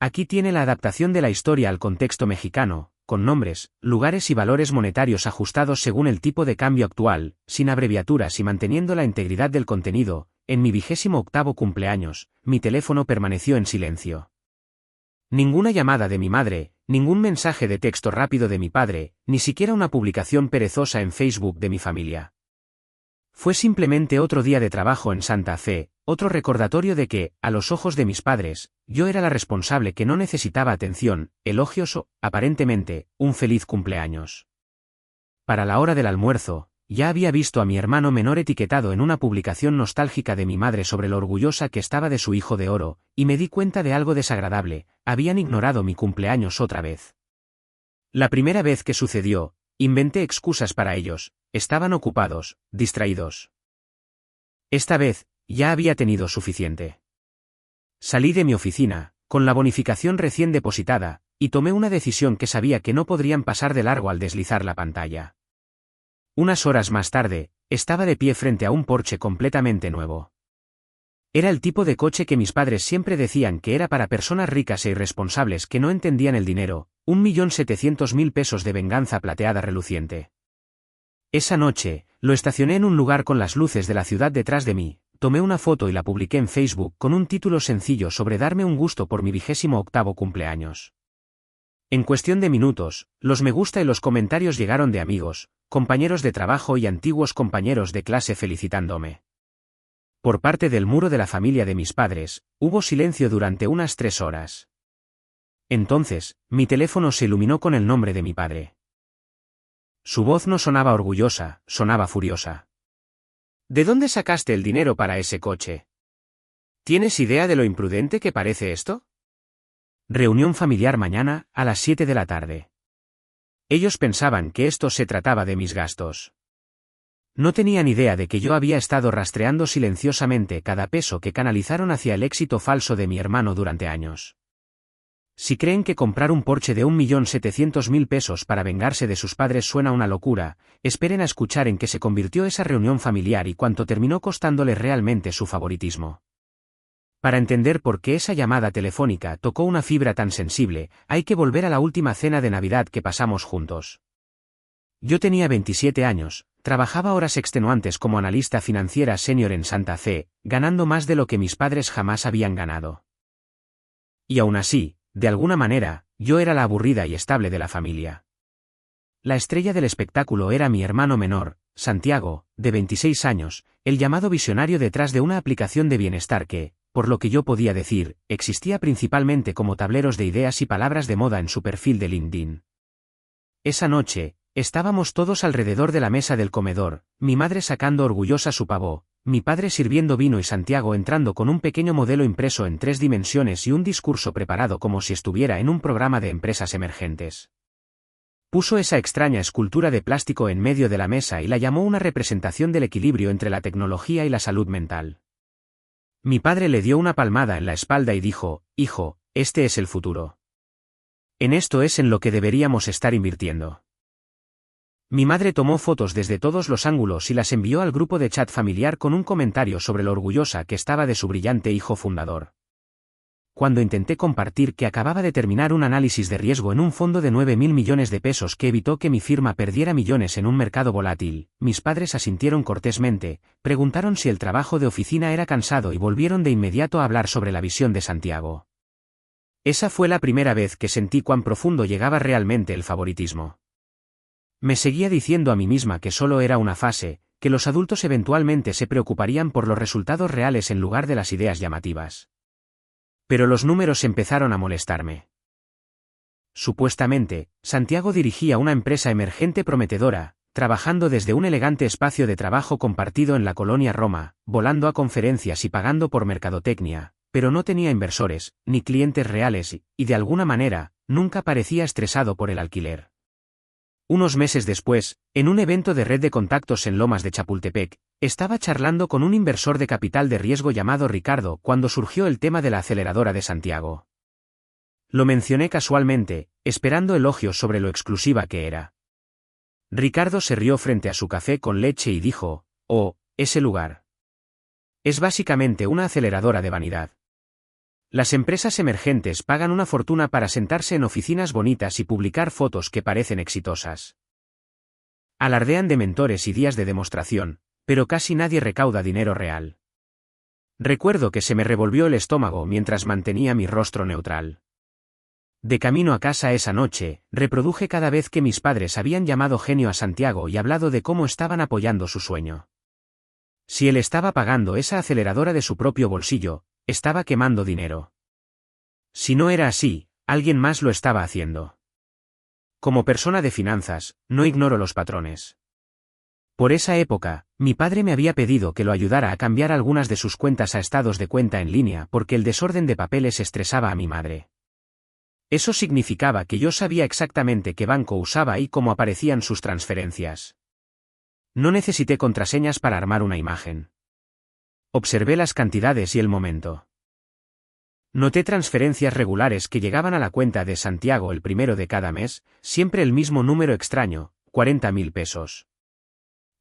Aquí tiene la adaptación de la historia al contexto mexicano, con nombres, lugares y valores monetarios ajustados según el tipo de cambio actual, sin abreviaturas y manteniendo la integridad del contenido. En mi 28º cumpleaños, mi teléfono permaneció en silencio. Ninguna llamada de mi madre, ningún mensaje de texto rápido de mi padre, ni siquiera una publicación perezosa en Facebook de mi familia. Fue simplemente otro día de trabajo en Santa Fe, otro recordatorio de que, a los ojos de mis padres, yo era la responsable que no necesitaba atención, elogios o, aparentemente, un feliz cumpleaños. Para la hora del almuerzo, ya había visto a mi hermano menor etiquetado en una publicación nostálgica de mi madre sobre lo orgullosa que estaba de su hijo de oro, y me di cuenta de algo desagradable: habían ignorado mi cumpleaños otra vez. La primera vez que sucedió, inventé excusas para ellos: estaban ocupados, distraídos. Esta vez, ya había tenido suficiente. Salí de mi oficina, con la bonificación recién depositada, y tomé una decisión que sabía que no podrían pasar de largo al deslizar la pantalla. Unas horas más tarde, estaba de pie frente a un Porsche completamente nuevo. Era el tipo de coche que mis padres siempre decían que era para personas ricas e irresponsables que no entendían el dinero: 1.700.000 pesos de venganza plateada reluciente. Esa noche, lo estacioné en un lugar con las luces de la ciudad detrás de mí, tomé una foto y la publiqué en Facebook con un título sencillo sobre darme un gusto por mi 28º cumpleaños. En cuestión de minutos, los me gusta y los comentarios llegaron de amigos, compañeros de trabajo y antiguos compañeros de clase felicitándome. Por parte del muro de la familia de mis padres, hubo silencio durante unas 3 horas. Entonces, mi teléfono se iluminó con el nombre de mi padre. Su voz no sonaba orgullosa, sonaba furiosa. ¿De dónde sacaste el dinero para ese coche? ¿Tienes idea de lo imprudente que parece esto? Reunión familiar mañana, a las 7 de la tarde. Ellos pensaban que esto se trataba de mis gastos. No tenían idea de que yo había estado rastreando silenciosamente cada peso que canalizaron hacia el éxito falso de mi hermano durante años. Si creen que comprar un Porsche de 1.700.000 pesos para vengarse de sus padres suena una locura, esperen a escuchar en qué se convirtió esa reunión familiar y cuánto terminó costándoles realmente su favoritismo. Para entender por qué esa llamada telefónica tocó una fibra tan sensible, hay que volver a la última cena de Navidad que pasamos juntos. Yo tenía 27 años, trabajaba horas extenuantes como analista financiera senior en Santa Fe, ganando más de lo que mis padres jamás habían ganado. Y aún así, de alguna manera, yo era la aburrida y estable de la familia. La estrella del espectáculo era mi hermano menor, Santiago, de 26 años, el llamado visionario detrás de una aplicación de bienestar que, por lo que yo podía decir, existía principalmente como tableros de ideas y palabras de moda en su perfil de LinkedIn. Esa noche, estábamos todos alrededor de la mesa del comedor, mi madre sacando orgullosa su pavó, mi padre sirviendo vino y Santiago entrando con un pequeño modelo impreso en 3 dimensiones y un discurso preparado como si estuviera en un programa de empresas emergentes. Puso esa extraña escultura de plástico en medio de la mesa y la llamó una representación del equilibrio entre la tecnología y la salud mental. Mi padre le dio una palmada en la espalda y dijo: «Hijo, este es el futuro. En esto es en lo que deberíamos estar invirtiendo». Mi madre tomó fotos desde todos los ángulos y las envió al grupo de chat familiar con un comentario sobre lo orgullosa que estaba de su brillante hijo fundador. Cuando intenté compartir que acababa de terminar un análisis de riesgo en un fondo de 9.000 millones de pesos que evitó que mi firma perdiera millones en un mercado volátil, mis padres asintieron cortésmente, preguntaron si el trabajo de oficina era cansado y volvieron de inmediato a hablar sobre la visión de Santiago. Esa fue la primera vez que sentí cuán profundo llegaba realmente el favoritismo. Me seguía diciendo a mí misma que solo era una fase, que los adultos eventualmente se preocuparían por los resultados reales en lugar de las ideas llamativas. Pero los números empezaron a molestarme. Supuestamente, Santiago dirigía una empresa emergente prometedora, trabajando desde un elegante espacio de trabajo compartido en la colonia Roma, volando a conferencias y pagando por mercadotecnia, pero no tenía inversores, ni clientes reales y, de alguna manera, nunca parecía estresado por el alquiler. Unos meses después, en un evento de red de contactos en Lomas de Chapultepec, estaba charlando con un inversor de capital de riesgo llamado Ricardo cuando surgió el tema de la aceleradora de Santiago. Lo mencioné casualmente, esperando elogios sobre lo exclusiva que era. Ricardo se rió frente a su café con leche y dijo: «Oh, ese lugar. Es básicamente una aceleradora de vanidad. Las empresas emergentes pagan una fortuna para sentarse en oficinas bonitas y publicar fotos que parecen exitosas. Alardean de mentores y días de demostración, pero casi nadie recauda dinero real. Recuerdo que se me revolvió el estómago mientras mantenía mi rostro neutral. De camino a casa esa noche, reproduje cada vez que mis padres habían llamado genio a Santiago y hablado de cómo estaban apoyando su sueño. Si él estaba pagando esa aceleradora de su propio bolsillo, estaba quemando dinero. Si no era así, alguien más lo estaba haciendo. Como persona de finanzas, no ignoro los patrones. Por esa época, mi padre me había pedido que lo ayudara a cambiar algunas de sus cuentas a estados de cuenta en línea porque el desorden de papeles estresaba a mi madre. Eso significaba que yo sabía exactamente qué banco usaba y cómo aparecían sus transferencias. No necesité contraseñas para armar una imagen. Observé las cantidades y el momento. Noté transferencias regulares que llegaban a la cuenta de Santiago el primero de cada mes, siempre el mismo número extraño, 40.000 pesos.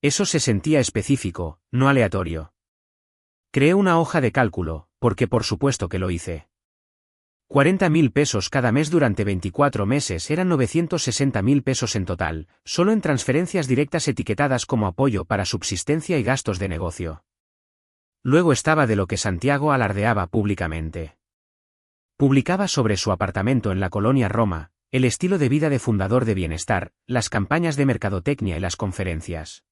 Eso se sentía específico, no aleatorio. Creé una hoja de cálculo, porque por supuesto que lo hice. 40.000 pesos cada mes durante 24 meses eran 960.000 pesos en total, solo en transferencias directas etiquetadas como apoyo para subsistencia y gastos de negocio. Luego estaba de lo que Santiago alardeaba públicamente. Publicaba sobre su apartamento en la colonia Roma, el estilo de vida de fundador de bienestar, las campañas de mercadotecnia y las conferencias.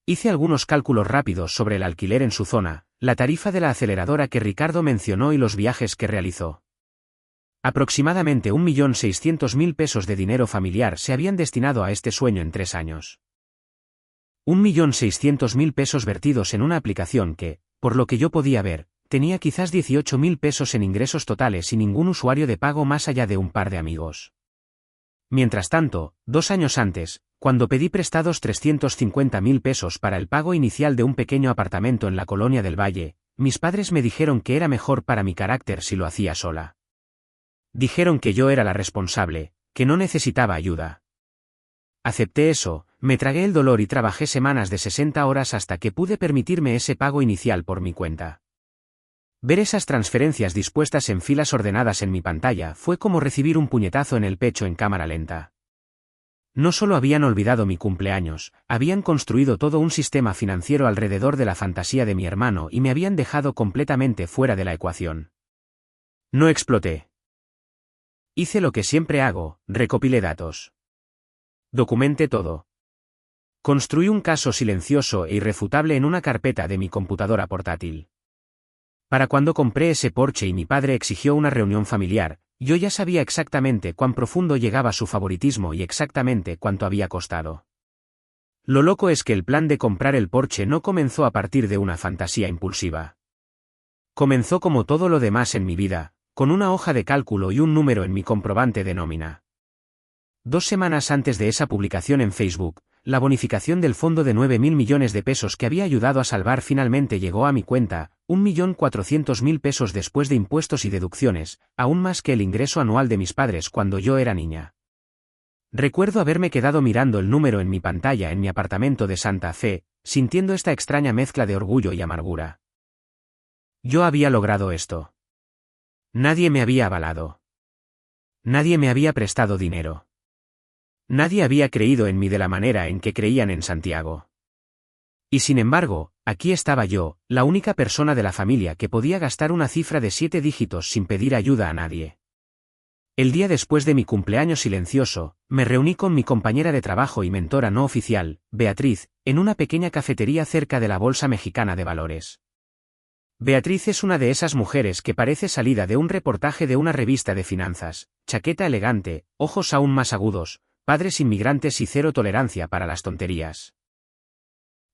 Hice algunos cálculos rápidos sobre el alquiler en su zona, la tarifa de la aceleradora que Ricardo mencionó y los viajes que realizó. Aproximadamente 1.600.000 pesos de dinero familiar se habían destinado a este sueño en 3 años. 1.600.000 pesos vertidos en una aplicación que, por lo que yo podía ver, tenía quizás 18.000 pesos en ingresos totales y ningún usuario de pago más allá de un par de amigos. Mientras tanto, 2 años antes, cuando pedí prestados 350.000 pesos para el pago inicial de un pequeño apartamento en la Colonia del Valle, mis padres me dijeron que era mejor para mi carácter si lo hacía sola. Dijeron que yo era la responsable, que no necesitaba ayuda. Acepté eso, me tragué el dolor y trabajé semanas de 60 horas hasta que pude permitirme ese pago inicial por mi cuenta. Ver esas transferencias dispuestas en filas ordenadas en mi pantalla fue como recibir un puñetazo en el pecho en cámara lenta. No solo habían olvidado mi cumpleaños, habían construido todo un sistema financiero alrededor de la fantasía de mi hermano y me habían dejado completamente fuera de la ecuación. No exploté. Hice lo que siempre hago, recopilé datos. Documenté todo. Construí un caso silencioso e irrefutable en una carpeta de mi computadora portátil. Para cuando compré ese Porsche y mi padre exigió una reunión familiar, yo ya sabía exactamente cuán profundo llegaba su favoritismo y exactamente cuánto había costado. Lo loco es que el plan de comprar el Porsche no comenzó a partir de una fantasía impulsiva. Comenzó como todo lo demás en mi vida, con una hoja de cálculo y un número en mi comprobante de nómina. 2 semanas antes de esa publicación en Facebook, la bonificación del fondo de 9.000 millones de pesos que había ayudado a salvar finalmente llegó a mi cuenta, 1.400.000 pesos después de impuestos y deducciones, aún más que el ingreso anual de mis padres cuando yo era niña. Recuerdo haberme quedado mirando el número en mi pantalla en mi apartamento de Santa Fe, sintiendo esta extraña mezcla de orgullo y amargura. Yo había logrado esto. Nadie me había avalado. Nadie me había prestado dinero. Nadie había creído en mí de la manera en que creían en Santiago. Y sin embargo, aquí estaba yo, la única persona de la familia que podía gastar una cifra de 7 dígitos sin pedir ayuda a nadie. El día después de mi cumpleaños silencioso, me reuní con mi compañera de trabajo y mentora no oficial, Beatriz, en una pequeña cafetería cerca de la Bolsa Mexicana de Valores. Beatriz es una de esas mujeres que parece salida de un reportaje de una revista de finanzas, chaqueta elegante, ojos aún más agudos, padres inmigrantes y cero tolerancia para las tonterías.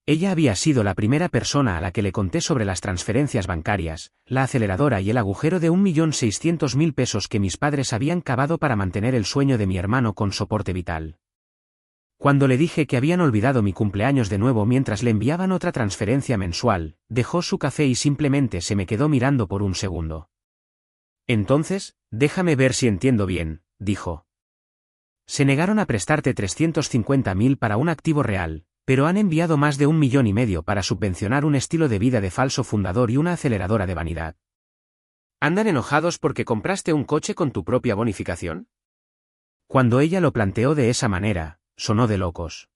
Ella había sido la primera persona a la que le conté sobre las transferencias bancarias, la aceleradora y el agujero de 1.600.000 pesos que mis padres habían cavado para mantener el sueño de mi hermano con soporte vital. Cuando le dije que habían olvidado mi cumpleaños de nuevo mientras le enviaban otra transferencia mensual, dejó su café y simplemente se me quedó mirando por un segundo. Entonces, déjame ver si entiendo bien, dijo. Se negaron a prestarte 350.000 para un activo real, pero han enviado más de 1,5 millones para subvencionar un estilo de vida de falso fundador y una aceleradora de vanidad. ¿Andan enojados porque compraste un coche con tu propia bonificación? Cuando ella lo planteó de esa manera, sonó de locos.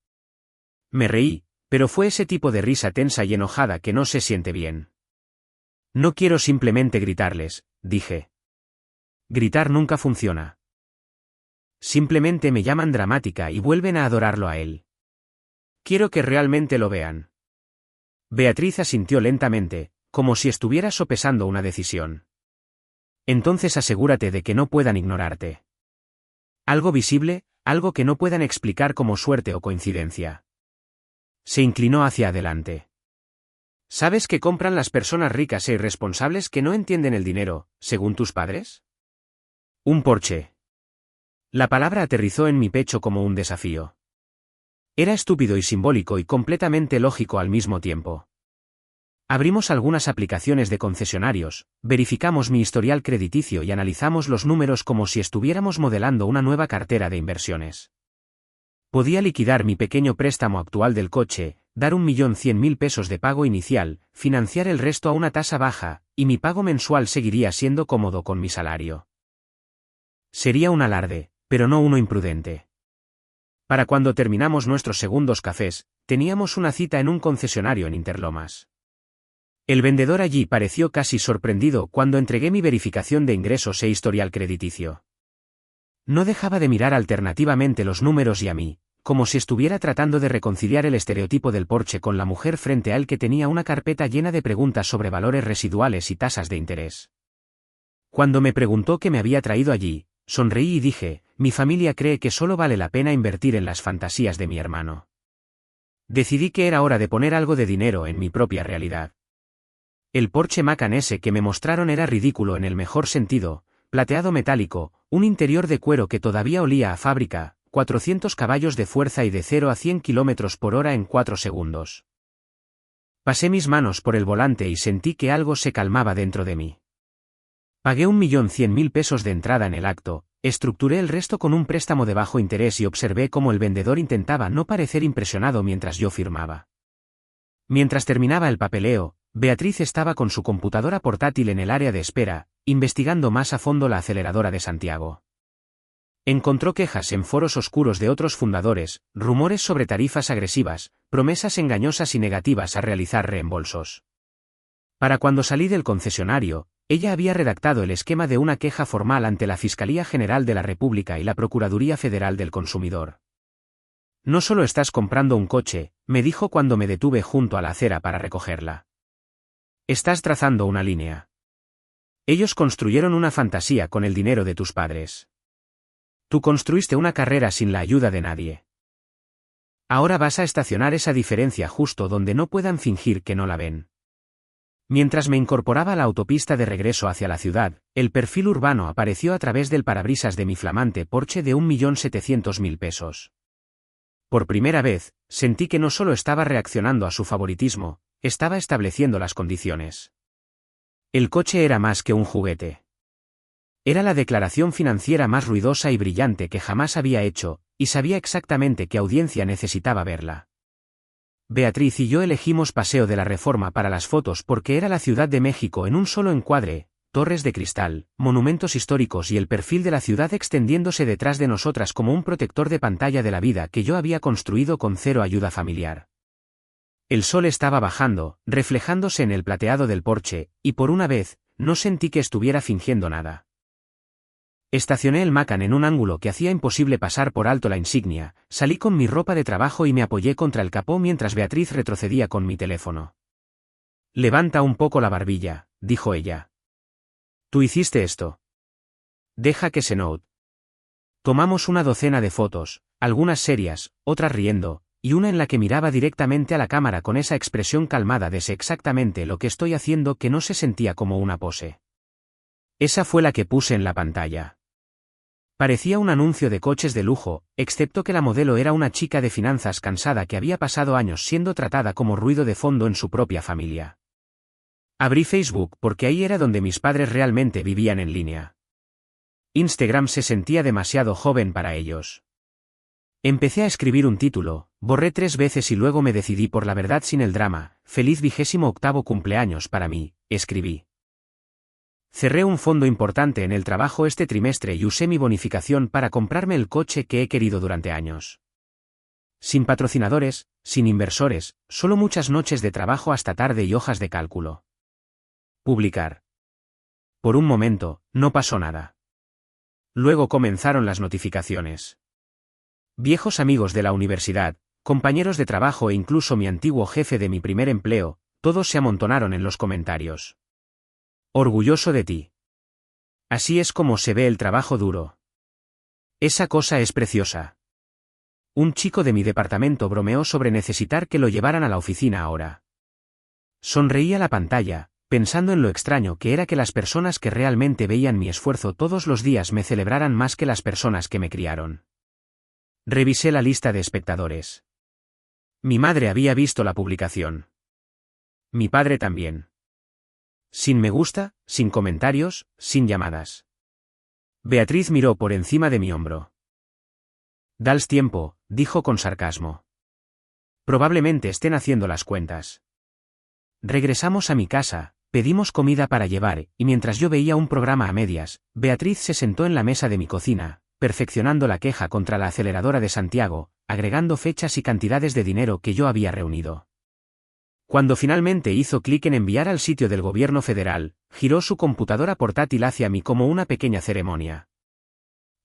Me reí, pero fue ese tipo de risa tensa y enojada que no se siente bien. No quiero simplemente gritarles, dije. Gritar nunca funciona. Simplemente me llaman dramática y vuelven a adorarlo a él. Quiero que realmente lo vean. Beatriz asintió lentamente, como si estuviera sopesando una decisión. Entonces asegúrate de que no puedan ignorarte. Algo visible, algo que no puedan explicar como suerte o coincidencia. Se inclinó hacia adelante. ¿Sabes qué compran las personas ricas e irresponsables que no entienden el dinero, según tus padres? Un Porsche. La palabra aterrizó en mi pecho como un desafío. Era estúpido y simbólico y completamente lógico al mismo tiempo. Abrimos algunas aplicaciones de concesionarios, verificamos mi historial crediticio y analizamos los números como si estuviéramos modelando una nueva cartera de inversiones. Podía liquidar mi pequeño préstamo actual del coche, dar 1.100.000 pesos de pago inicial, financiar el resto a una tasa baja, y mi pago mensual seguiría siendo cómodo con mi salario. Sería un alarde, pero no uno imprudente. Para cuando terminamos nuestros segundos cafés, teníamos una cita en un concesionario en Interlomas. El vendedor allí pareció casi sorprendido cuando entregué mi verificación de ingresos e historial crediticio. No dejaba de mirar alternativamente los números y a mí, como si estuviera tratando de reconciliar el estereotipo del Porsche con la mujer frente a él que tenía una carpeta llena de preguntas sobre valores residuales y tasas de interés. Cuando me preguntó qué me había traído allí, sonreí y dije, mi familia cree que solo vale la pena invertir en las fantasías de mi hermano. Decidí que era hora de poner algo de dinero en mi propia realidad. El Porsche Macan S que me mostraron era ridículo en el mejor sentido, plateado metálico, un interior de cuero que todavía olía a fábrica, 400 caballos de fuerza y de 0 a 100 km por hora en 4 segundos. Pasé mis manos por el volante y sentí que algo se calmaba dentro de mí. Pagué 1.100.000 pesos de entrada en el acto, estructuré el resto con un préstamo de bajo interés y observé cómo el vendedor intentaba no parecer impresionado mientras yo firmaba. Mientras terminaba el papeleo, Beatriz estaba con su computadora portátil en el área de espera, investigando más a fondo la aceleradora de Santiago. Encontró quejas en foros oscuros de otros fundadores, rumores sobre tarifas agresivas, promesas engañosas y negativas a realizar reembolsos. Para cuando salí del concesionario, ella había redactado el esquema de una queja formal ante la Fiscalía General de la República y la Procuraduría Federal del Consumidor. No solo estás comprando un coche, me dijo cuando me detuve junto a la acera para recogerla. Estás trazando una línea. Ellos construyeron una fantasía con el dinero de tus padres. Tú construiste una carrera sin la ayuda de nadie. Ahora vas a estacionar esa diferencia justo donde no puedan fingir que no la ven. Mientras me incorporaba a la autopista de regreso hacia la ciudad, el perfil urbano apareció a través del parabrisas de mi flamante Porsche de 1.700.000 pesos. Por primera vez, sentí que no solo estaba reaccionando a su favoritismo, estaba estableciendo las condiciones. El coche era más que un juguete. Era la declaración financiera más ruidosa y brillante que jamás había hecho, y sabía exactamente qué audiencia necesitaba verla. Beatriz y yo elegimos Paseo de la Reforma para las fotos porque era la Ciudad de México en un solo encuadre, torres de cristal, monumentos históricos y el perfil de la ciudad extendiéndose detrás de nosotras como un protector de pantalla de la vida que yo había construido con cero ayuda familiar. El sol estaba bajando, reflejándose en el plateado del Porsche, y por una vez, no sentí que estuviera fingiendo nada. Estacioné el Macan en un ángulo que hacía imposible pasar por alto la insignia, salí con mi ropa de trabajo y me apoyé contra el capó mientras Beatriz retrocedía con mi teléfono. Levanta un poco la barbilla, dijo ella. Tú hiciste esto. Deja que se note. Tomamos una docena de fotos, algunas serias, otras riendo, y una en la que miraba directamente a la cámara con esa expresión calmada de sé exactamente lo que estoy haciendo que no se sentía como una pose. Esa fue la que puse en la pantalla. Parecía un anuncio de coches de lujo, excepto que la modelo era una chica de finanzas cansada que había pasado años siendo tratada como ruido de fondo en su propia familia. Abrí Facebook porque ahí era donde mis padres realmente vivían en línea. Instagram se sentía demasiado joven para ellos. Empecé a escribir un título, borré 3 veces y luego me decidí por la verdad sin el drama, feliz 28º cumpleaños para mí, escribí. Cerré un fondo importante en el trabajo este trimestre y usé mi bonificación para comprarme el coche que he querido durante años. Sin patrocinadores, sin inversores, solo muchas noches de trabajo hasta tarde y hojas de cálculo. Publicar. Por un momento, no pasó nada. Luego comenzaron las notificaciones. Viejos amigos de la universidad, compañeros de trabajo e incluso mi antiguo jefe de mi primer empleo, todos se amontonaron en los comentarios. Orgulloso de ti. Así es como se ve el trabajo duro. Esa cosa es preciosa. Un chico de mi departamento bromeó sobre necesitar que lo llevaran a la oficina ahora. Sonreí a la pantalla, pensando en lo extraño que era que las personas que realmente veían mi esfuerzo todos los días me celebraran más que las personas que me criaron. Revisé la lista de espectadores. Mi madre había visto la publicación. Mi padre también. Sin me gusta, sin comentarios, sin llamadas. Beatriz miró por encima de mi hombro. Dals tiempo, dijo con sarcasmo. Probablemente estén haciendo las cuentas. Regresamos a mi casa, pedimos comida para llevar, y mientras yo veía un programa a medias, Beatriz se sentó en la mesa de mi cocina, perfeccionando la queja contra la aceleradora de Santiago, agregando fechas y cantidades de dinero que yo había reunido. Cuando finalmente hizo clic en enviar al sitio del gobierno federal, giró su computadora portátil hacia mí como una pequeña ceremonia.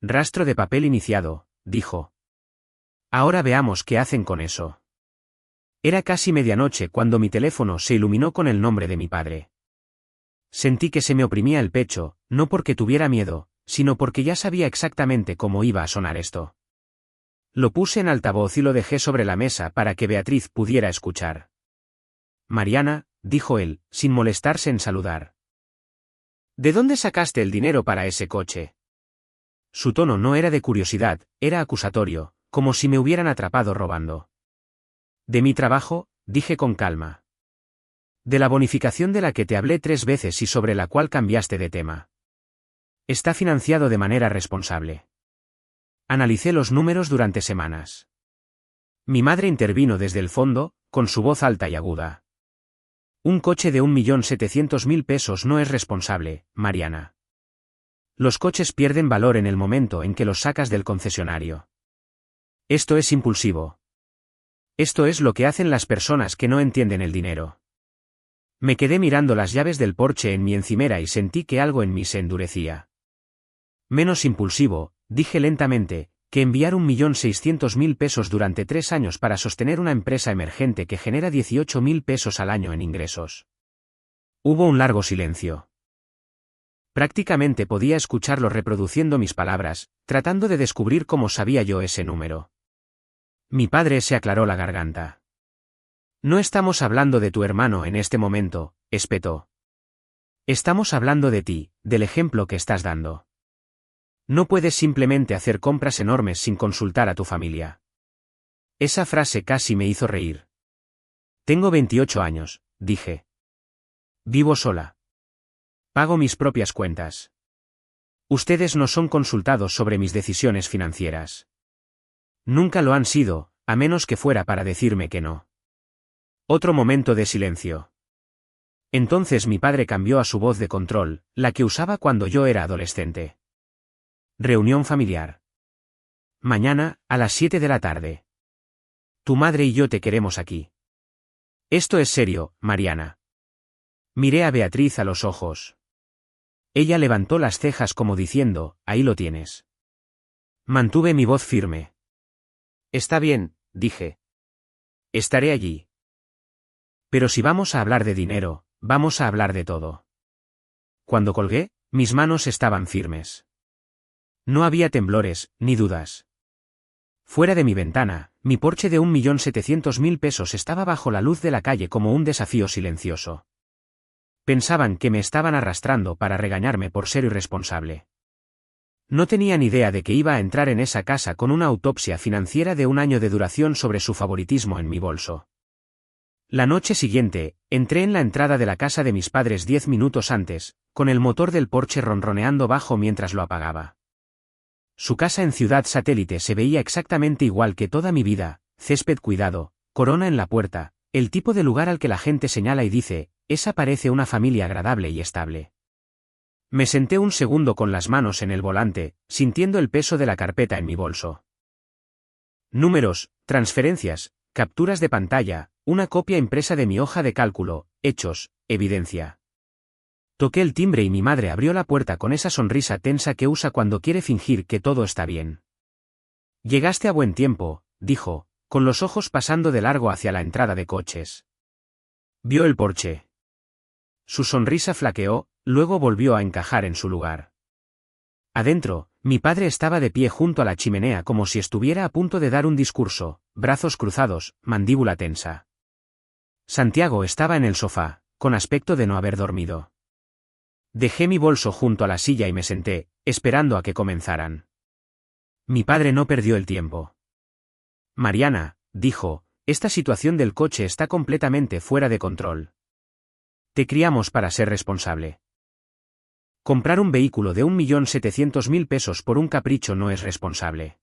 Rastro de papel iniciado, dijo. Ahora veamos qué hacen con eso. Era casi medianoche cuando mi teléfono se iluminó con el nombre de mi padre. Sentí que se me oprimía el pecho, no porque tuviera miedo, sino porque ya sabía exactamente cómo iba a sonar esto. Lo puse en altavoz y lo dejé sobre la mesa para que Beatriz pudiera escuchar. Mariana, dijo él, sin molestarse en saludar. ¿De dónde sacaste el dinero para ese coche? Su tono no era de curiosidad, era acusatorio, como si me hubieran atrapado robando. De mi trabajo, dije con calma. De la bonificación de la que te hablé 3 veces y sobre la cual cambiaste de tema. Está financiado de manera responsable. Analicé los números durante semanas. Mi madre intervino desde el fondo, con su voz alta y aguda. Un coche de 1.700.000 pesos no es responsable, Mariana. Los coches pierden valor en el momento en que los sacas del concesionario. Esto es impulsivo. Esto es lo que hacen las personas que no entienden el dinero. Me quedé mirando las llaves del Porsche en mi encimera y sentí que algo en mí se endurecía. Menos impulsivo, dije lentamente, que enviar 1.600.000 pesos durante 3 años para sostener una empresa emergente que genera 18.000 pesos al año en ingresos. Hubo un largo silencio. Prácticamente podía escucharlo reproduciendo mis palabras, tratando de descubrir cómo sabía yo ese número. Mi padre se aclaró la garganta. No estamos hablando de tu hermano en este momento, espetó. Estamos hablando de ti, del ejemplo que estás dando. No puedes simplemente hacer compras enormes sin consultar a tu familia. Esa frase casi me hizo reír. Tengo 28 años, dije. Vivo sola. Pago mis propias cuentas. Ustedes no son consultados sobre mis decisiones financieras. Nunca lo han sido, a menos que fuera para decirme que no. Otro momento de silencio. Entonces mi padre cambió a su voz de control, la que usaba cuando yo era adolescente. Reunión familiar. Mañana, a las 7 de la tarde. Tu madre y yo te queremos aquí. Esto es serio, Mariana. Miré a Beatriz a los ojos. Ella levantó las cejas como diciendo, ahí lo tienes. Mantuve mi voz firme. Está bien, dije. Estaré allí. Pero si vamos a hablar de dinero, vamos a hablar de todo. Cuando colgué, mis manos estaban firmes. No había temblores, ni dudas. Fuera de mi ventana, mi Porsche de 1.700.000 pesos estaba bajo la luz de la calle como un desafío silencioso. Pensaban que me estaban arrastrando para regañarme por ser irresponsable. No tenían idea de que iba a entrar en esa casa con una autopsia financiera de 1 año de duración sobre su favoritismo en mi bolso. La noche siguiente, entré en la entrada de la casa de mis padres 10 minutos antes, con el motor del Porsche ronroneando bajo mientras lo apagaba. Su casa en Ciudad Satélite se veía exactamente igual que toda mi vida, césped cuidado, corona en la puerta, el tipo de lugar al que la gente señala y dice, esa parece una familia agradable y estable. Me senté un segundo con las manos en el volante, sintiendo el peso de la carpeta en mi bolso. Números, transferencias, capturas de pantalla, una copia impresa de mi hoja de cálculo, hechos, evidencia. Toqué el timbre y mi madre abrió la puerta con esa sonrisa tensa que usa cuando quiere fingir que todo está bien. Llegaste a buen tiempo, dijo, con los ojos pasando de largo hacia la entrada de coches. Vio el porche. Su sonrisa flaqueó, luego volvió a encajar en su lugar. Adentro, mi padre estaba de pie junto a la chimenea como si estuviera a punto de dar un discurso, brazos cruzados, mandíbula tensa. Santiago estaba en el sofá, con aspecto de no haber dormido. Dejé mi bolso junto a la silla y me senté, esperando a que comenzaran. Mi padre no perdió el tiempo. Mariana, dijo, esta situación del coche está completamente fuera de control. Te criamos para ser responsable. Comprar un vehículo de 1.700.000 pesos por un capricho no es responsable.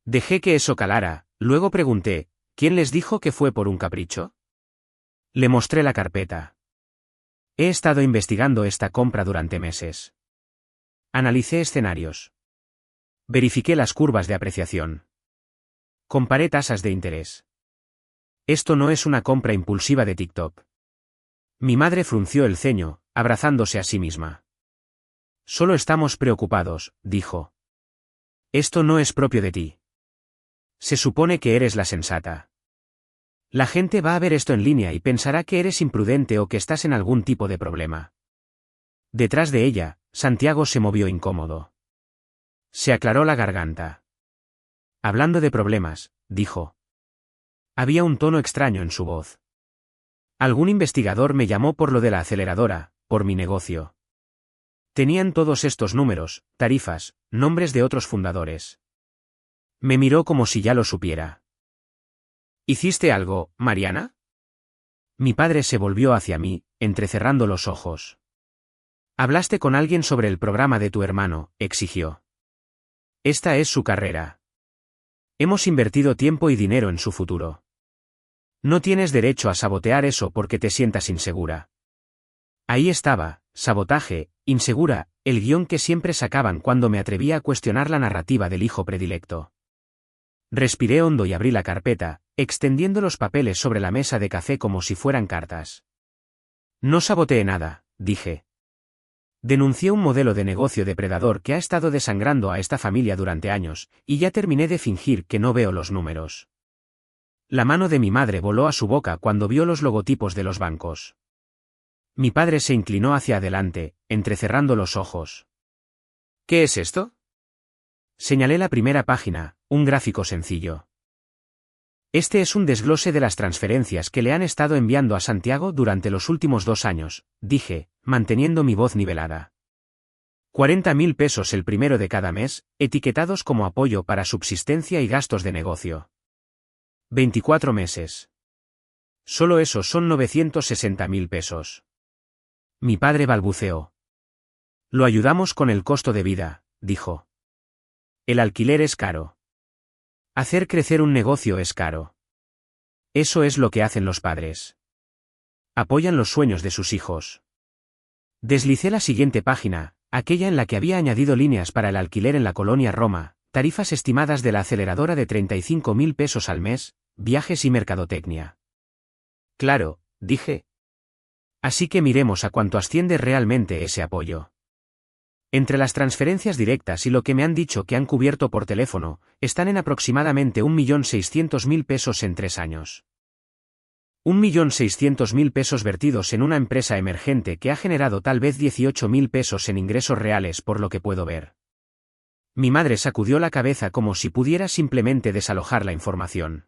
Dejé que eso calara, luego pregunté, ¿quién les dijo que fue por un capricho? Le mostré la carpeta. He estado investigando esta compra durante meses. Analicé escenarios. Verifiqué las curvas de apreciación. Comparé tasas de interés. Esto no es una compra impulsiva de TikTok. Mi madre frunció el ceño, abrazándose a sí misma. Solo estamos preocupados, dijo. Esto no es propio de ti. Se supone que eres la sensata. La gente va a ver esto en línea y pensará que eres imprudente o que estás en algún tipo de problema. Detrás de ella, Santiago se movió incómodo. Se aclaró la garganta. Hablando de problemas, dijo. Había un tono extraño en su voz. Algún investigador me llamó por lo de la aceleradora, por mi negocio. Tenían todos estos números, tarifas, nombres de otros fundadores. Me miró como si ya lo supiera. ¿Hiciste algo, Mariana? Mi padre se volvió hacia mí, entrecerrando los ojos. Hablaste con alguien sobre el programa de tu hermano, exigió. Esta es su carrera. Hemos invertido tiempo y dinero en su futuro. No tienes derecho a sabotear eso porque te sientas insegura. Ahí estaba, sabotaje, insegura, el guión que siempre sacaban cuando me atrevía a cuestionar la narrativa del hijo predilecto. Respiré hondo y abrí la carpeta, extendiendo los papeles sobre la mesa de café como si fueran cartas. No saboteé nada, dije. Denuncié un modelo de negocio depredador que ha estado desangrando a esta familia durante años, y ya terminé de fingir que no veo los números. La mano de mi madre voló a su boca cuando vio los logotipos de los bancos. Mi padre se inclinó hacia adelante, entrecerrando los ojos. ¿Qué es esto? Señalé la primera página, un gráfico sencillo. Este es un desglose de las transferencias que le han estado enviando a Santiago durante los últimos 2 años, dije, manteniendo mi voz nivelada. 40.000 pesos el primero de cada mes, etiquetados como apoyo para subsistencia y gastos de negocio. 24 meses. Solo eso son 960.000 pesos. Mi padre balbuceó. Lo ayudamos con el costo de vida, dijo. El alquiler es caro. Hacer crecer un negocio es caro. Eso es lo que hacen los padres. Apoyan los sueños de sus hijos. Deslicé la siguiente página, aquella en la que había añadido líneas para el alquiler en la colonia Roma, tarifas estimadas de la aceleradora de 35.000 pesos al mes, viajes y mercadotecnia. Claro, dije. Así que miremos a cuánto asciende realmente ese apoyo. Entre las transferencias directas y lo que me han dicho que han cubierto por teléfono, están en aproximadamente 1.600.000 pesos en 3 años. 1.600.000 pesos vertidos en una empresa emergente que ha generado tal vez 18.000 pesos en ingresos reales por lo que puedo ver. Mi madre sacudió la cabeza como si pudiera simplemente desalojar la información.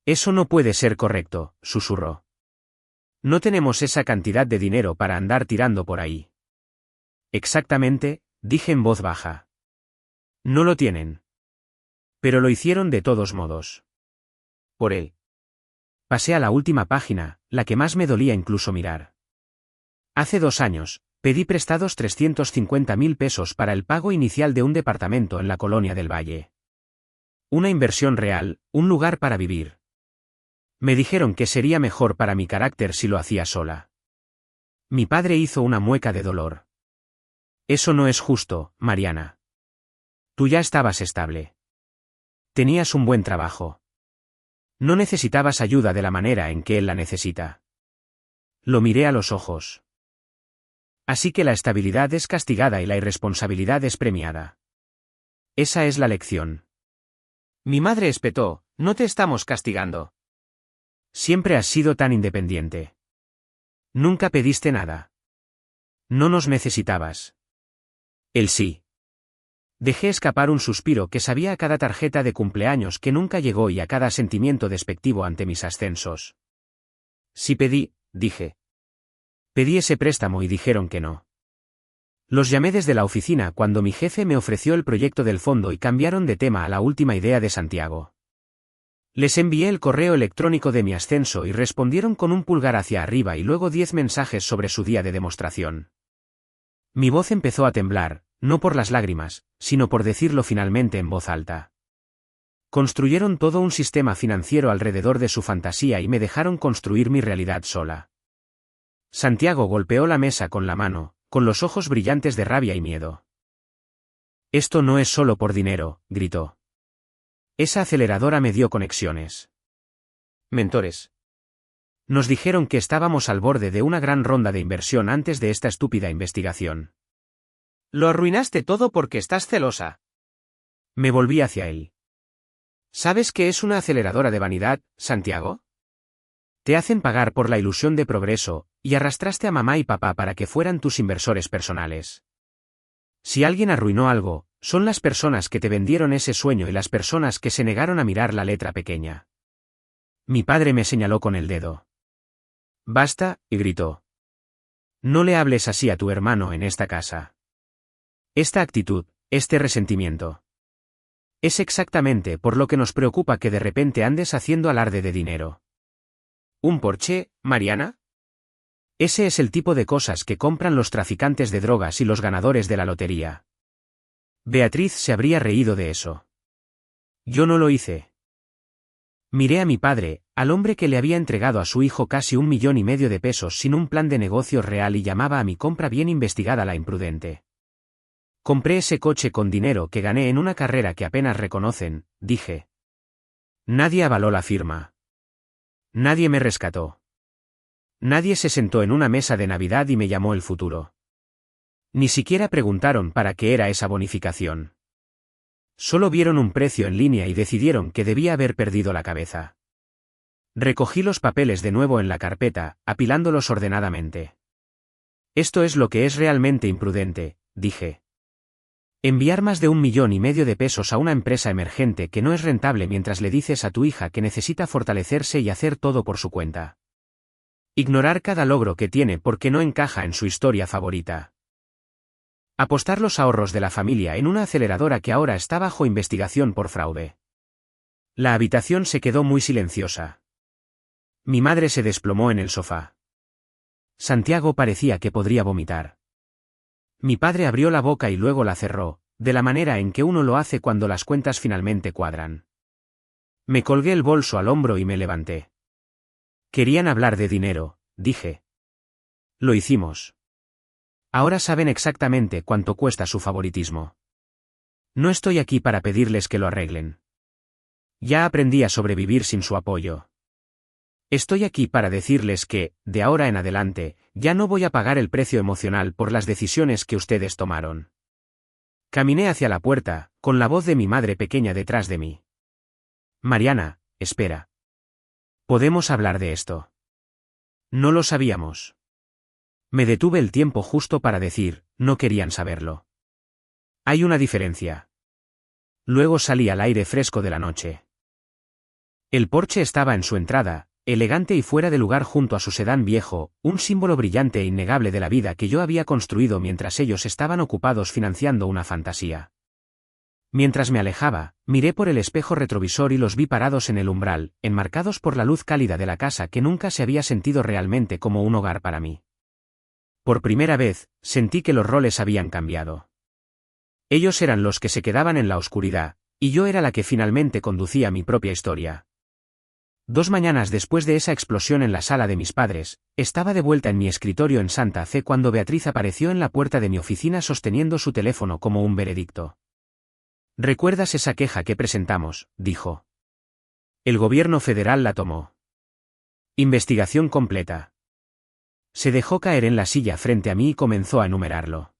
Eso no puede ser correcto, susurró. No tenemos esa cantidad de dinero para andar tirando por ahí. Exactamente, dije en voz baja. No lo tienen. Pero lo hicieron de todos modos. Por él. Pasé a la última página, la que más me dolía incluso mirar. Hace 2 años, pedí prestados 350.000 pesos para el pago inicial de un departamento en la Colonia del Valle. Una inversión real, un lugar para vivir. Me dijeron que sería mejor para mi carácter si lo hacía sola. Mi padre hizo una mueca de dolor. Eso no es justo, Mariana. Tú ya estabas estable. Tenías un buen trabajo. No necesitabas ayuda de la manera en que él la necesita. Lo miré a los ojos. Así que la estabilidad es castigada y la irresponsabilidad es premiada. Esa es la lección. Mi madre espetó, no te estamos castigando. Siempre has sido tan independiente. Nunca pediste nada. No nos necesitabas. Él sí. Dejé escapar un suspiro que sabía a cada tarjeta de cumpleaños que nunca llegó y a cada sentimiento despectivo ante mis ascensos. Sí pedí, dije. Pedí ese préstamo y dijeron que no. Los llamé desde la oficina cuando mi jefe me ofreció el proyecto del fondo y cambiaron de tema a la última idea de Santiago. Les envié el correo electrónico de mi ascenso y respondieron con un pulgar hacia arriba y luego 10 mensajes sobre su día de demostración. Mi voz empezó a temblar, no por las lágrimas, sino por decirlo finalmente en voz alta. Construyeron todo un sistema financiero alrededor de su fantasía y me dejaron construir mi realidad sola. Santiago golpeó la mesa con la mano, con los ojos brillantes de rabia y miedo. Esto no es solo por dinero, gritó. Esa aceleradora me dio conexiones. Mentores. Nos dijeron que estábamos al borde de una gran ronda de inversión antes de esta estúpida investigación. Lo arruinaste todo porque estás celosa. Me volví hacia él. ¿Sabes qué es una aceleradora de vanidad, Santiago? Te hacen pagar por la ilusión de progreso, y arrastraste a mamá y papá para que fueran tus inversores personales. Si alguien arruinó algo, son las personas que te vendieron ese sueño y las personas que se negaron a mirar la letra pequeña. Mi padre me señaló con el dedo. Basta, y gritó. No le hables así a tu hermano en esta casa. Esta actitud, este resentimiento. Es exactamente por lo que nos preocupa que de repente andes haciendo alarde de dinero. ¿Un Porsche, Mariana? Ese es el tipo de cosas que compran los traficantes de drogas y los ganadores de la lotería. Beatriz se habría reído de eso. Yo no lo hice. Miré a mi padre, al hombre que le había entregado a su hijo casi 1,5 millones de pesos sin un plan de negocios real y llamaba a mi compra bien investigada la imprudente. Compré ese coche con dinero que gané en una carrera que apenas reconocen, dije. Nadie avaló la firma. Nadie me rescató. Nadie se sentó en una mesa de Navidad y me llamó el futuro. Ni siquiera preguntaron para qué era esa bonificación. Solo vieron un precio en línea y decidieron que debía haber perdido la cabeza. Recogí los papeles de nuevo en la carpeta, apilándolos ordenadamente. Esto es lo que es realmente imprudente, dije. Enviar más de 1,5 millones de pesos a una empresa emergente que no es rentable mientras le dices a tu hija que necesita fortalecerse y hacer todo por su cuenta. Ignorar cada logro que tiene porque no encaja en su historia favorita. Apostar los ahorros de la familia en una aceleradora que ahora está bajo investigación por fraude. La habitación se quedó muy silenciosa. Mi madre se desplomó en el sofá. Santiago parecía que podría vomitar. Mi padre abrió la boca y luego la cerró, de la manera en que uno lo hace cuando las cuentas finalmente cuadran. Me colgué el bolso al hombro y me levanté. Querían hablar de dinero, dije. Lo hicimos. Ahora saben exactamente cuánto cuesta su favoritismo. No estoy aquí para pedirles que lo arreglen. Ya aprendí a sobrevivir sin su apoyo. Estoy aquí para decirles que, de ahora en adelante, ya no voy a pagar el precio emocional por las decisiones que ustedes tomaron. Caminé hacia la puerta, con la voz de mi madre pequeña detrás de mí. Mariana, espera. ¿Podemos hablar de esto? No lo sabíamos. Me detuve el tiempo justo para decir, no querían saberlo. Hay una diferencia. Luego salí al aire fresco de la noche. El Porsche estaba en su entrada, elegante y fuera de lugar junto a su sedán viejo, un símbolo brillante e innegable de la vida que yo había construido mientras ellos estaban ocupados financiando una fantasía. Mientras me alejaba, miré por el espejo retrovisor y los vi parados en el umbral, enmarcados por la luz cálida de la casa que nunca se había sentido realmente como un hogar para mí. Por primera vez, sentí que los roles habían cambiado. Ellos eran los que se quedaban en la oscuridad, y yo era la que finalmente conducía mi propia historia. 2 mañanas después de esa explosión en la sala de mis padres, estaba de vuelta en mi escritorio en Santa Fe cuando Beatriz apareció en la puerta de mi oficina sosteniendo su teléfono como un veredicto. ¿Recuerdas esa queja que presentamos?, dijo. El gobierno federal la tomó. Investigación completa. Se dejó caer en la silla frente a mí y comenzó a enumerarlo.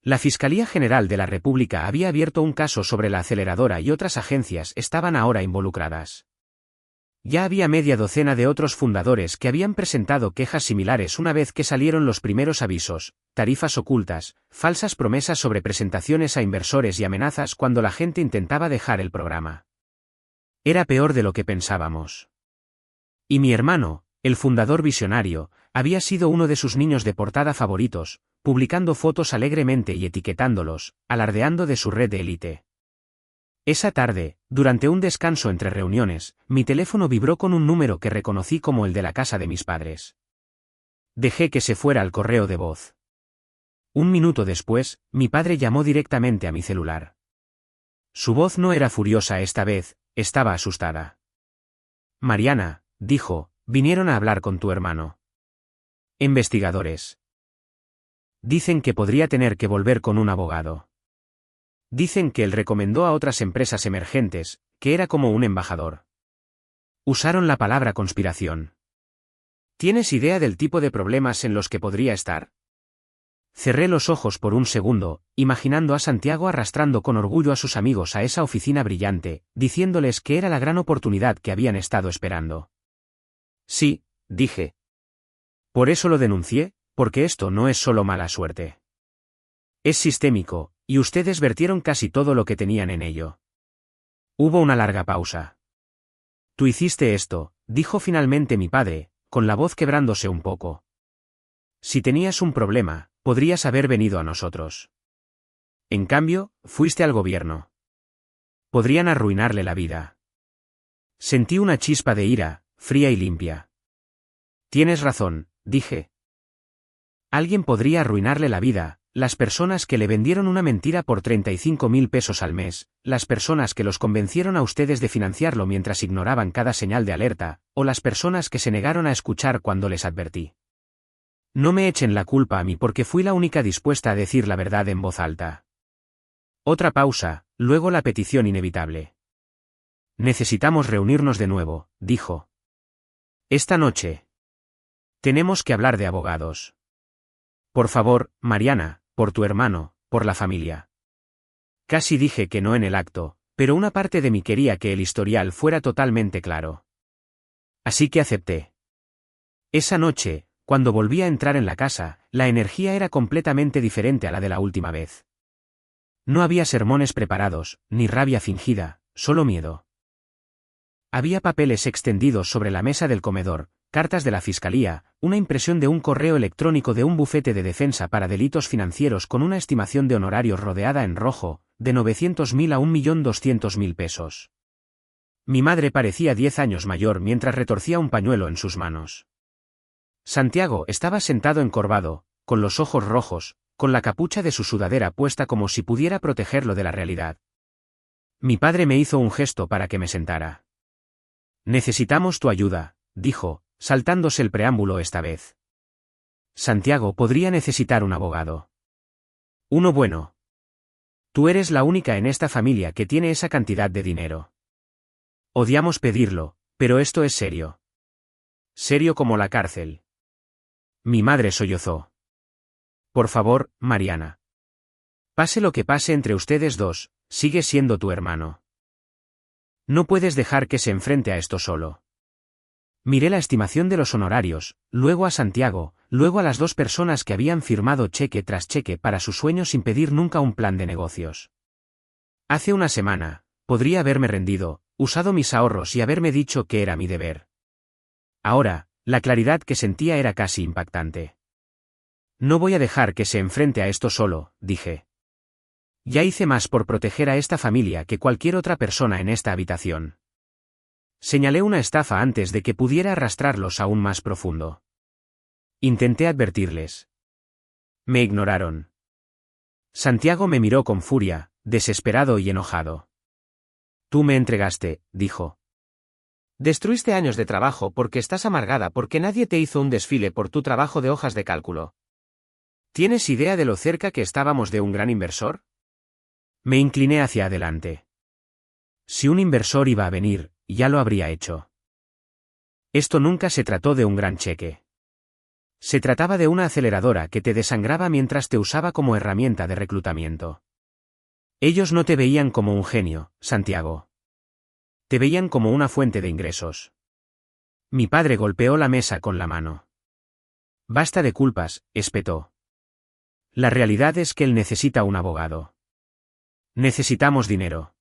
La Fiscalía General de la República había abierto un caso sobre la aceleradora y otras agencias estaban ahora involucradas. Ya había media docena de otros fundadores que habían presentado quejas similares una vez que salieron los primeros avisos, tarifas ocultas, falsas promesas sobre presentaciones a inversores y amenazas cuando la gente intentaba dejar el programa. Era peor de lo que pensábamos. Y mi hermano, el fundador visionario, había sido uno de sus niños de portada favoritos, publicando fotos alegremente y etiquetándolos, alardeando de su red de élite. Esa tarde, durante un descanso entre reuniones, mi teléfono vibró con un número que reconocí como el de la casa de mis padres. Dejé que se fuera al correo de voz. Un minuto después, mi padre llamó directamente a mi celular. Su voz no era furiosa esta vez, estaba asustada. Mariana, dijo, vinieron a hablar con tu hermano. Investigadores. Dicen que podría tener que volver con un abogado. Dicen que él recomendó a otras empresas emergentes, que era como un embajador. Usaron la palabra conspiración. ¿Tienes idea del tipo de problemas en los que podría estar? Cerré los ojos por un segundo, imaginando a Santiago arrastrando con orgullo a sus amigos a esa oficina brillante, diciéndoles que era la gran oportunidad que habían estado esperando. Sí, dije. Por eso lo denuncié, porque esto no es solo mala suerte. Es sistémico, y ustedes vertieron casi todo lo que tenían en ello. Hubo una larga pausa. Tú hiciste esto, dijo finalmente mi padre, con la voz quebrándose un poco. Si tenías un problema, podrías haber venido a nosotros. En cambio, fuiste al gobierno. Podrían arruinarle la vida. Sentí una chispa de ira, fría y limpia. Tienes razón, dije. Alguien podría arruinarle la vida. Las personas que le vendieron una mentira por 35.000 pesos al mes, las personas que los convencieron a ustedes de financiarlo mientras ignoraban cada señal de alerta, o las personas que se negaron a escuchar cuando les advertí. No me echen la culpa a mí porque fui la única dispuesta a decir la verdad en voz alta. Otra pausa, luego la petición inevitable. Necesitamos reunirnos de nuevo, dijo. Esta noche. Tenemos que hablar de abogados. Por favor, Mariana. Por tu hermano, por la familia. Casi dije que no en el acto, pero una parte de mí quería que el historial fuera totalmente claro. Así que acepté. Esa noche, cuando volví a entrar en la casa, la energía era completamente diferente a la de la última vez. No había sermones preparados, ni rabia fingida, solo miedo. Había papeles extendidos sobre la mesa del comedor, cartas de la fiscalía, una impresión de un correo electrónico de un bufete de defensa para delitos financieros con una estimación de honorarios rodeada en rojo, de 900.000 a 1.200.000 pesos. Mi madre parecía 10 años mayor mientras retorcía un pañuelo en sus manos. Santiago estaba sentado encorvado, con los ojos rojos, con la capucha de su sudadera puesta como si pudiera protegerlo de la realidad. Mi padre me hizo un gesto para que me sentara. Necesitamos tu ayuda, dijo, saltándose el preámbulo esta vez. Santiago podría necesitar un abogado. Uno bueno. Tú eres la única en esta familia que tiene esa cantidad de dinero. Odiamos pedirlo, pero esto es serio. Serio como la cárcel. Mi madre sollozó. Por favor, Mariana. Pase lo que pase entre ustedes dos, sigue siendo tu hermano. No puedes dejar que se enfrente a esto solo. Miré la estimación de los honorarios, luego a Santiago, luego a las 2 personas que habían firmado cheque tras cheque para su sueño sin pedir nunca un plan de negocios. Hace una semana, podría haberme rendido, usado mis ahorros y haberme dicho que era mi deber. Ahora, la claridad que sentía era casi impactante. No voy a dejar que se enfrente a esto solo, dije. Ya hice más por proteger a esta familia que cualquier otra persona en esta habitación. Señalé una estafa antes de que pudiera arrastrarlos aún más profundo. Intenté advertirles. Me ignoraron. Santiago me miró con furia, desesperado y enojado. Tú me entregaste, dijo. Destruiste años de trabajo porque estás amargada porque nadie te hizo un desfile por tu trabajo de hojas de cálculo. ¿Tienes idea de lo cerca que estábamos de un gran inversor? Me incliné hacia adelante. Si un inversor iba a venir, ya lo habría hecho. Esto nunca se trató de un gran cheque. Se trataba de una aceleradora que te desangraba mientras te usaba como herramienta de reclutamiento. Ellos no te veían como un genio, Santiago. Te veían como una fuente de ingresos. Mi padre golpeó la mesa con la mano. Basta de culpas, espetó. La realidad es que él necesita un abogado. Necesitamos dinero.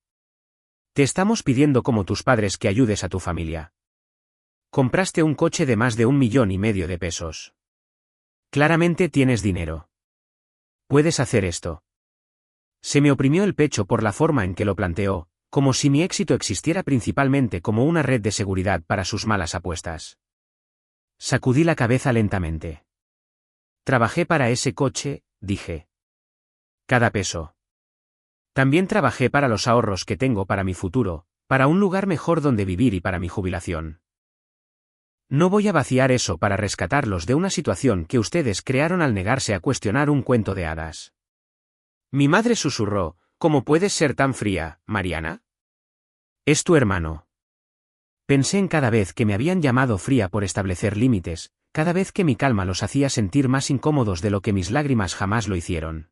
Te estamos pidiendo como tus padres que ayudes a tu familia. Compraste un coche de más de 1,5 millones de pesos. Claramente tienes dinero. Puedes hacer esto. Se me oprimió el pecho por la forma en que lo planteó, como si mi éxito existiera principalmente como una red de seguridad para sus malas apuestas. Sacudí la cabeza lentamente. Trabajé para ese coche, dije. Cada peso. También trabajé para los ahorros que tengo para mi futuro, para un lugar mejor donde vivir y para mi jubilación. No voy a vaciar eso para rescatarlos de una situación que ustedes crearon al negarse a cuestionar un cuento de hadas. Mi madre susurró, ¿cómo puedes ser tan fría, Mariana? Es tu hermano. Pensé en cada vez que me habían llamado fría por establecer límites, cada vez que mi calma los hacía sentir más incómodos de lo que mis lágrimas jamás lo hicieron.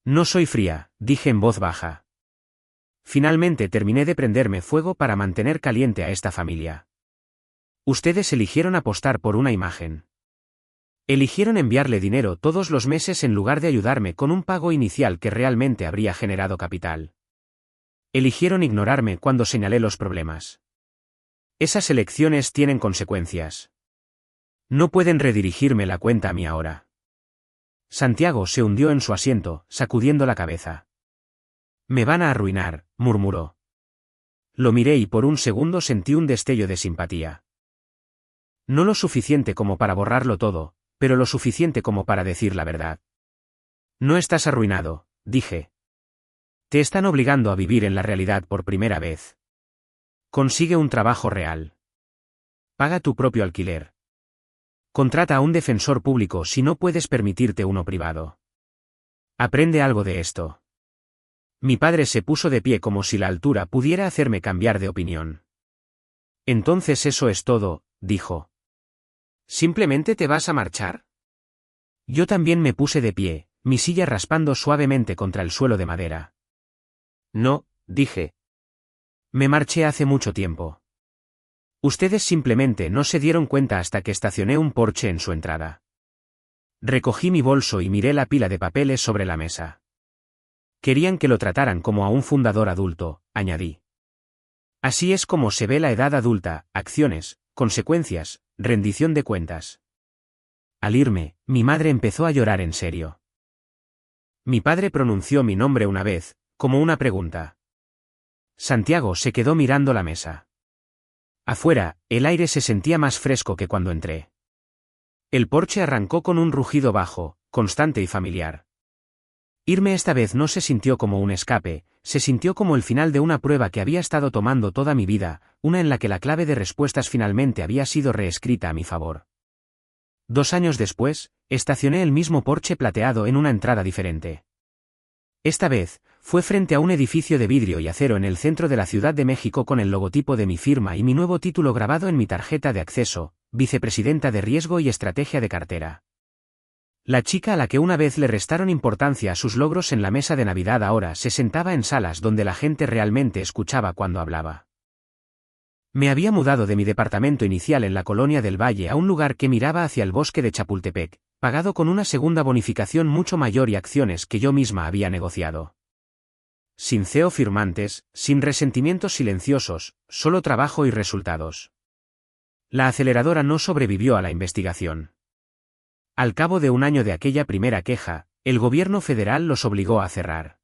No soy fría, dije en voz baja. Finalmente terminé de prenderme fuego para mantener caliente a esta familia. Ustedes eligieron apostar por una imagen. Eligieron enviarle dinero todos los meses en lugar de ayudarme con un pago inicial que realmente habría generado capital. Eligieron ignorarme cuando señalé los problemas. Esas elecciones tienen consecuencias. No pueden redirigirme la cuenta a mí ahora. Santiago se hundió en su asiento, sacudiendo la cabeza. Me van a arruinar, murmuró. Lo miré y por un segundo sentí un destello de simpatía. No lo suficiente como para borrarlo todo, pero lo suficiente como para decir la verdad. No estás arruinado, dije. Te están obligando a vivir en la realidad por primera vez. Consigue un trabajo real. Paga tu propio alquiler. Contrata a un defensor público si no puedes permitirte uno privado. Aprende algo de esto. Mi padre se puso de pie como si la altura pudiera hacerme cambiar de opinión. Entonces eso es todo, dijo. ¿Simplemente te vas a marchar? Yo también me puse de pie, mi silla raspando suavemente contra el suelo de madera. No, dije. Me marché hace mucho tiempo. Ustedes simplemente no se dieron cuenta hasta que estacioné un Porsche en su entrada. Recogí mi bolso y miré la pila de papeles sobre la mesa. Querían que lo trataran como a un fundador adulto, añadí. Así es como se ve la edad adulta, acciones, consecuencias, rendición de cuentas. Al irme, mi madre empezó a llorar en serio. Mi padre pronunció mi nombre una vez, como una pregunta. Santiago se quedó mirando la mesa. Afuera, el aire se sentía más fresco que cuando entré. El Porsche arrancó con un rugido bajo, constante y familiar. Irme esta vez no se sintió como un escape, se sintió como el final de una prueba que había estado tomando toda mi vida, una en la que la clave de respuestas finalmente había sido reescrita a mi favor. 2 años después, estacioné el mismo Porsche plateado en una entrada diferente. Esta vez, fue frente a un edificio de vidrio y acero en el centro de la Ciudad de México con el logotipo de mi firma y mi nuevo título grabado en mi tarjeta de acceso, Vicepresidenta de Riesgo y Estrategia de Cartera. La chica a la que una vez le restaron importancia a sus logros en la mesa de Navidad ahora se sentaba en salas donde la gente realmente escuchaba cuando hablaba. Me había mudado de mi departamento inicial en la colonia del Valle a un lugar que miraba hacia el bosque de Chapultepec, pagado con una segunda bonificación mucho mayor y acciones que yo misma había negociado. Sin CEO firmantes, sin resentimientos silenciosos, solo trabajo y resultados. La aceleradora no sobrevivió a la investigación. Al cabo de 1 año de aquella primera queja, el gobierno federal los obligó a cerrar.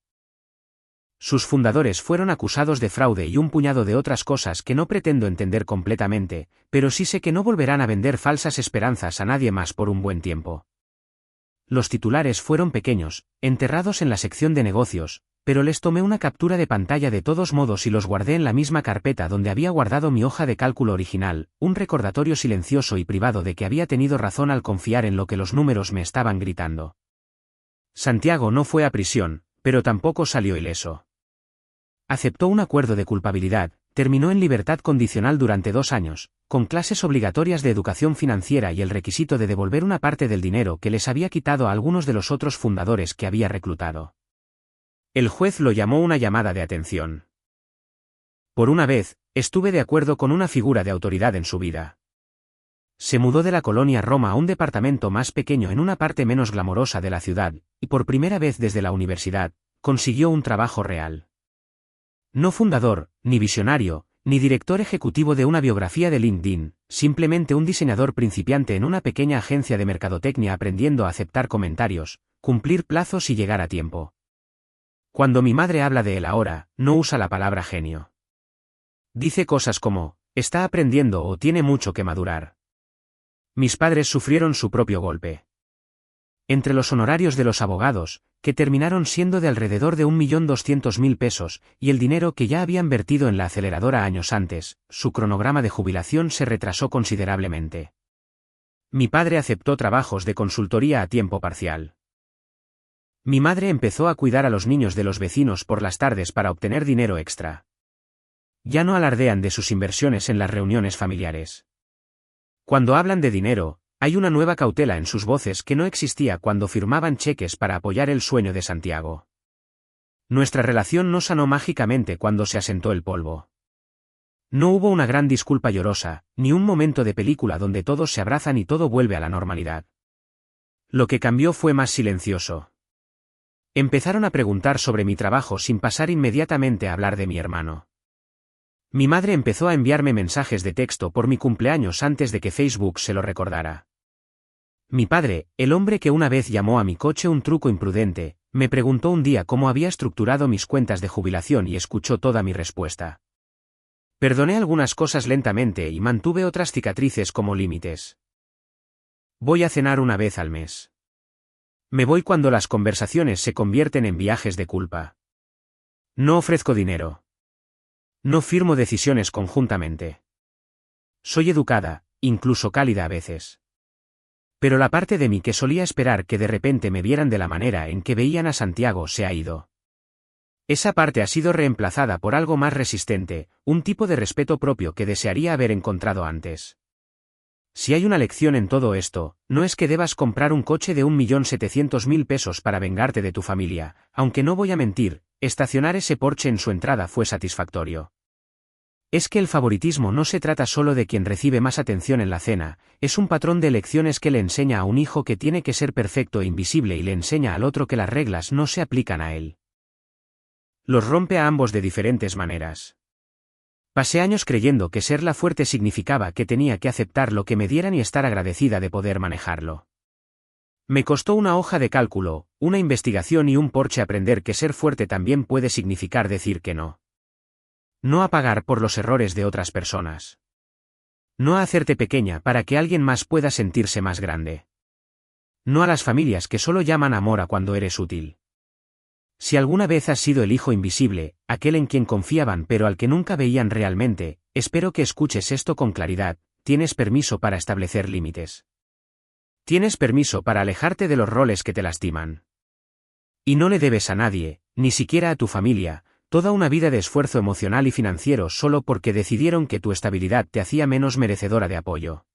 Sus fundadores fueron acusados de fraude y un puñado de otras cosas que no pretendo entender completamente, pero sí sé que no volverán a vender falsas esperanzas a nadie más por un buen tiempo. Los titulares fueron pequeños, enterrados en la sección de negocios, pero les tomé una captura de pantalla de todos modos y los guardé en la misma carpeta donde había guardado mi hoja de cálculo original, un recordatorio silencioso y privado de que había tenido razón al confiar en lo que los números me estaban gritando. Santiago no fue a prisión, pero tampoco salió ileso. Aceptó un acuerdo de culpabilidad, terminó en libertad condicional durante 2 años, con clases obligatorias de educación financiera y el requisito de devolver una parte del dinero que les había quitado a algunos de los otros fundadores que había reclutado. El juez lo llamó una llamada de atención. Por una vez, estuve de acuerdo con una figura de autoridad en su vida. Se mudó de la colonia Roma a un departamento más pequeño en una parte menos glamorosa de la ciudad, y por primera vez desde la universidad, consiguió un trabajo real. No fundador, ni visionario, ni director ejecutivo de una biografía de LinkedIn, simplemente un diseñador principiante en una pequeña agencia de mercadotecnia aprendiendo a aceptar comentarios, cumplir plazos y llegar a tiempo. Cuando mi madre habla de él ahora, no usa la palabra genio. Dice cosas como, está aprendiendo o tiene mucho que madurar. Mis padres sufrieron su propio golpe. Entre los honorarios de los abogados, que terminaron siendo de alrededor de 1.200.000 pesos, y el dinero que ya habían vertido en la aceleradora años antes, su cronograma de jubilación se retrasó considerablemente. Mi padre aceptó trabajos de consultoría a tiempo parcial. Mi madre empezó a cuidar a los niños de los vecinos por las tardes para obtener dinero extra. Ya no alardean de sus inversiones en las reuniones familiares. Cuando hablan de dinero, hay una nueva cautela en sus voces que no existía cuando firmaban cheques para apoyar el sueño de Santiago. Nuestra relación no sanó mágicamente cuando se asentó el polvo. No hubo una gran disculpa llorosa, ni un momento de película donde todos se abrazan y todo vuelve a la normalidad. Lo que cambió fue más silencioso. Empezaron a preguntar sobre mi trabajo sin pasar inmediatamente a hablar de mi hermano. Mi madre empezó a enviarme mensajes de texto por mi cumpleaños antes de que Facebook se lo recordara. Mi padre, el hombre que una vez llamó a mi coche un truco imprudente, me preguntó un día cómo había estructurado mis cuentas de jubilación y escuchó toda mi respuesta. Perdoné algunas cosas lentamente y mantuve otras cicatrices como límites. Voy a cenar una vez al mes. Me voy cuando las conversaciones se convierten en viajes de culpa. No ofrezco dinero. No firmo decisiones conjuntamente. Soy educada, incluso cálida a veces. Pero la parte de mí que solía esperar que de repente me vieran de la manera en que veían a Santiago se ha ido. Esa parte ha sido reemplazada por algo más resistente, un tipo de respeto propio que desearía haber encontrado antes. Si hay una lección en todo esto, no es que debas comprar un coche de 1.700.000 pesos para vengarte de tu familia, aunque no voy a mentir, estacionar ese Porsche en su entrada fue satisfactorio. Es que el favoritismo no se trata solo de quien recibe más atención en la cena, es un patrón de elecciones que le enseña a un hijo que tiene que ser perfecto e invisible y le enseña al otro que las reglas no se aplican a él. Los rompe a ambos de diferentes maneras. Pasé años creyendo que ser la fuerte significaba que tenía que aceptar lo que me dieran y estar agradecida de poder manejarlo. Me costó una hoja de cálculo, una investigación y un Porsche aprender que ser fuerte también puede significar decir que no. No a pagar por los errores de otras personas. No a hacerte pequeña para que alguien más pueda sentirse más grande. No a las familias que solo llaman amor a cuando eres útil. Si alguna vez has sido el hijo invisible, aquel en quien confiaban pero al que nunca veían realmente, espero que escuches esto con claridad, tienes permiso para establecer límites. Tienes permiso para alejarte de los roles que te lastiman. Y no le debes a nadie, ni siquiera a tu familia, toda una vida de esfuerzo emocional y financiero solo porque decidieron que tu estabilidad te hacía menos merecedora de apoyo.